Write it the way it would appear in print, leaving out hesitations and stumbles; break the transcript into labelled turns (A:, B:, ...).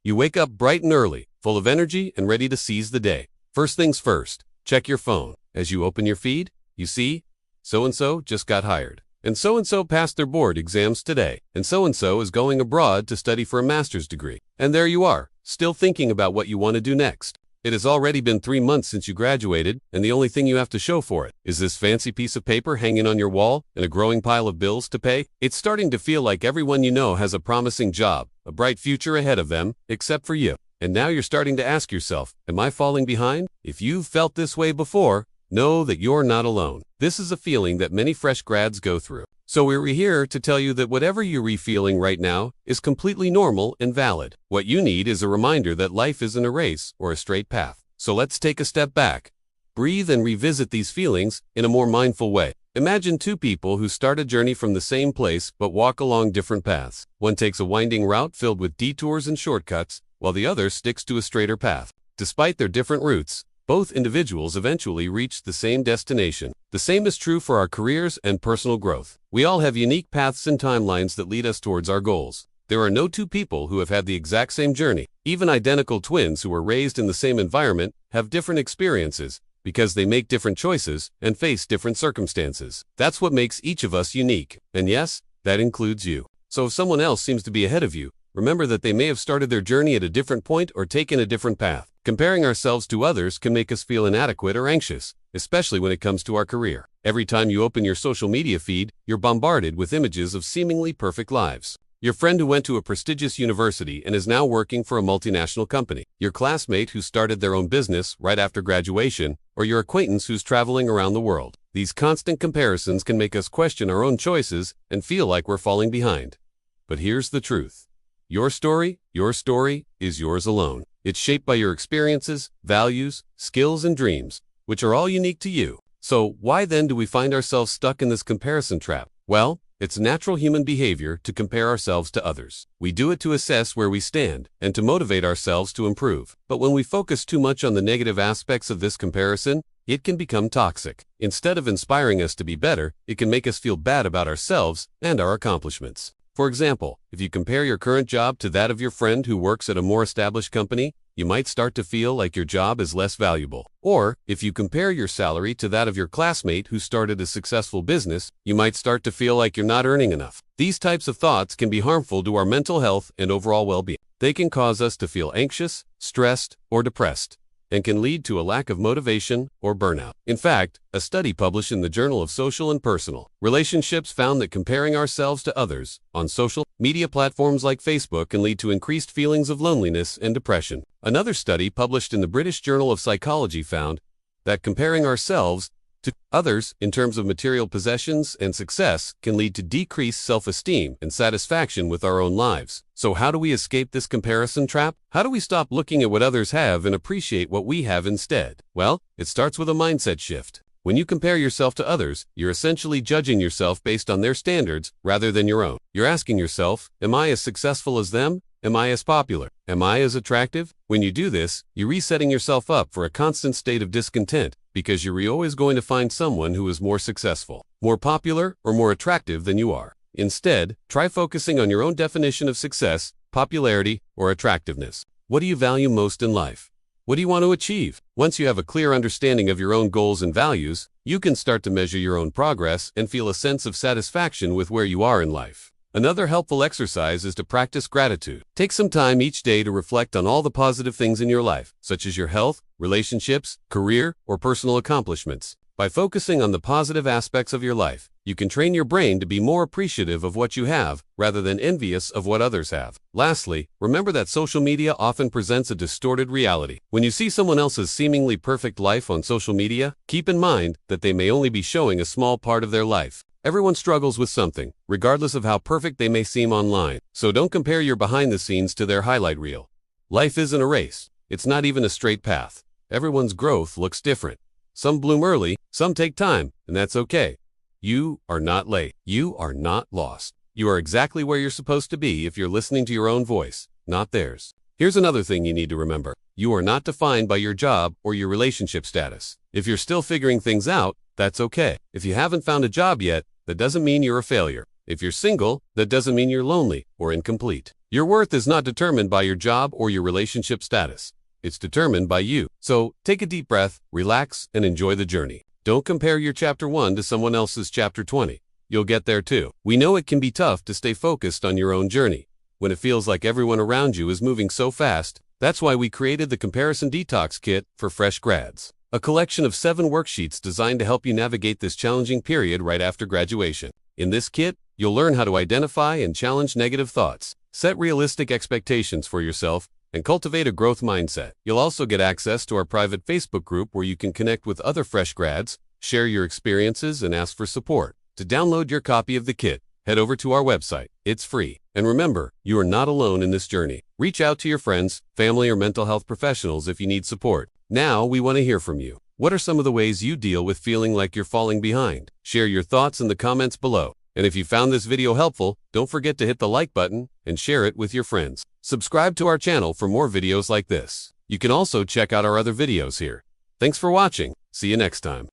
A: You wake up bright and early, full of energy and ready to seize the day. First things first, check your phone. As you open your feed, you see, so-and-so just got hired. And so-and-so passed their board exams today. And so-and-so is going abroad to study for a master's degree. And there you are, still thinking about what you want to do next. It has already been 3 months since you graduated, and the only thing you have to show for it is this fancy piece of paper hanging on your wall and a growing pile of bills to pay. It's starting to feel like everyone you know has a promising job, a bright future ahead of them, except for you. And now you're starting to ask yourself, am I falling behind? If you've felt this way before, know that you're not alone. This is a feeling that many fresh grads go through. So we're here to tell you that whatever you're feeling right now is completely normal and valid. What you need is a reminder that life isn't a race or a straight path. So let's take a step back, breathe and revisit these feelings in a more mindful way. Imagine two people who start a journey from the same place but walk along different paths. One takes a winding route filled with detours and shortcuts, while the other sticks to a straighter path. Despite their different routes, both individuals eventually reach the same destination. The same is true for our careers and personal growth. We all have unique paths and timelines that lead us towards our goals. There are no two people who have had the exact same journey. Even identical twins who were raised in the same environment have different experiences because they make different choices and face different circumstances. That's what makes each of us unique. And yes, that includes you. So if someone else seems to be ahead of you, remember that they may have started their journey at a different point or taken a different path. Comparing ourselves to others can make us feel inadequate or anxious, especially when it comes to our career. Every time you open your social media feed, you're bombarded with images of seemingly perfect lives. Your friend who went to a prestigious university and is now working for a multinational company. Your classmate who started their own business right after graduation, or your acquaintance who's traveling around the world. These constant comparisons can make us question our own choices and feel like we're falling behind. But here's the truth. Your story is yours alone. It's shaped by your experiences, values, skills, and dreams, which are all unique to you. So why then do we find ourselves stuck in this comparison trap? Well, it's natural human behavior to compare ourselves to others. We do it to assess where we stand and to motivate ourselves to improve. But when we focus too much on the negative aspects of this comparison, it can become toxic. Instead of inspiring us to be better, it can make us feel bad about ourselves and our accomplishments. For example, if you compare your current job to that of your friend who works at a more established company, you might start to feel like your job is less valuable. Or, if you compare your salary to that of your classmate who started a successful business, you might start to feel like you're not earning enough. These types of thoughts can be harmful to our mental health and overall well-being. They can cause us to feel anxious, stressed, or depressed, and can lead to a lack of motivation or burnout. In fact, a study published in the Journal of Social and Personal Relationships found that comparing ourselves to others on social media platforms like Facebook can lead to increased feelings of loneliness and depression. Another study published in the British Journal of Psychology found that comparing ourselves to others in terms of material possessions and success can lead to decreased self-esteem and satisfaction with our own lives. So how do we escape this comparison trap? How do we stop looking at what others have and appreciate what we have instead? Well, it starts with a mindset shift. When you compare yourself to others, you're essentially judging yourself based on their standards rather than your own. You're asking yourself, am I as successful as them? Am I as popular? Am I as attractive? When you do this, you're resetting yourself up for a constant state of discontent because you're always going to find someone who is more successful, more popular, or more attractive than you are. Instead, try focusing on your own definition of success, popularity, or attractiveness. What do you value most in life? What do you want to achieve? Once you have a clear understanding of your own goals and values, you can start to measure your own progress and feel a sense of satisfaction with where you are in life. Another helpful exercise is to practice gratitude. Take some time each day to reflect on all the positive things in your life, such as your health, relationships, career, or personal accomplishments. By focusing on the positive aspects of your life, you can train your brain to be more appreciative of what you have rather than envious of what others have. Lastly, remember that social media often presents a distorted reality. When you see someone else's seemingly perfect life on social media, keep in mind that they may only be showing a small part of their life. Everyone struggles with something, regardless of how perfect they may seem online. So don't compare your behind the scenes to their highlight reel. Life isn't a race. It's not even a straight path. Everyone's growth looks different. Some bloom early, some take time, and that's okay. You are not late. You are not lost. You are exactly where you're supposed to be if you're listening to your own voice, not theirs. Here's another thing you need to remember. You are not defined by your job or your relationship status. If you're still figuring things out, that's okay. If you haven't found a job yet, that doesn't mean you're a failure. If you're single, that doesn't mean you're lonely or incomplete. Your worth is not determined by your job or your relationship status. It's determined by you. So take a deep breath, relax, and enjoy the journey. Don't compare your chapter 1 to someone else's chapter 20. You'll get there too. We know it can be tough to stay focused on your own journey when it feels like everyone around you is moving so fast. That's why we created the Comparison Detox Kit for fresh grads, a collection of 7 worksheets designed to help you navigate this challenging period right after graduation. In this kit, you'll learn how to identify and challenge negative thoughts, set realistic expectations for yourself, and cultivate a growth mindset. You'll also get access to our private Facebook group where you can connect with other fresh grads, share your experiences, and ask for support. To download your copy of the kit, head over to our website. It's free. And remember, you are not alone in this journey. Reach out to your friends, family, or mental health professionals if you need support. Now, we want to hear from you. What are some of the ways you deal with feeling like you're falling behind? Share your thoughts in the comments below. And if you found this video helpful, don't forget to hit the like button and share it with your friends. Subscribe to our channel for more videos like this. You can also check out our other videos here. Thanks for watching. See you next time.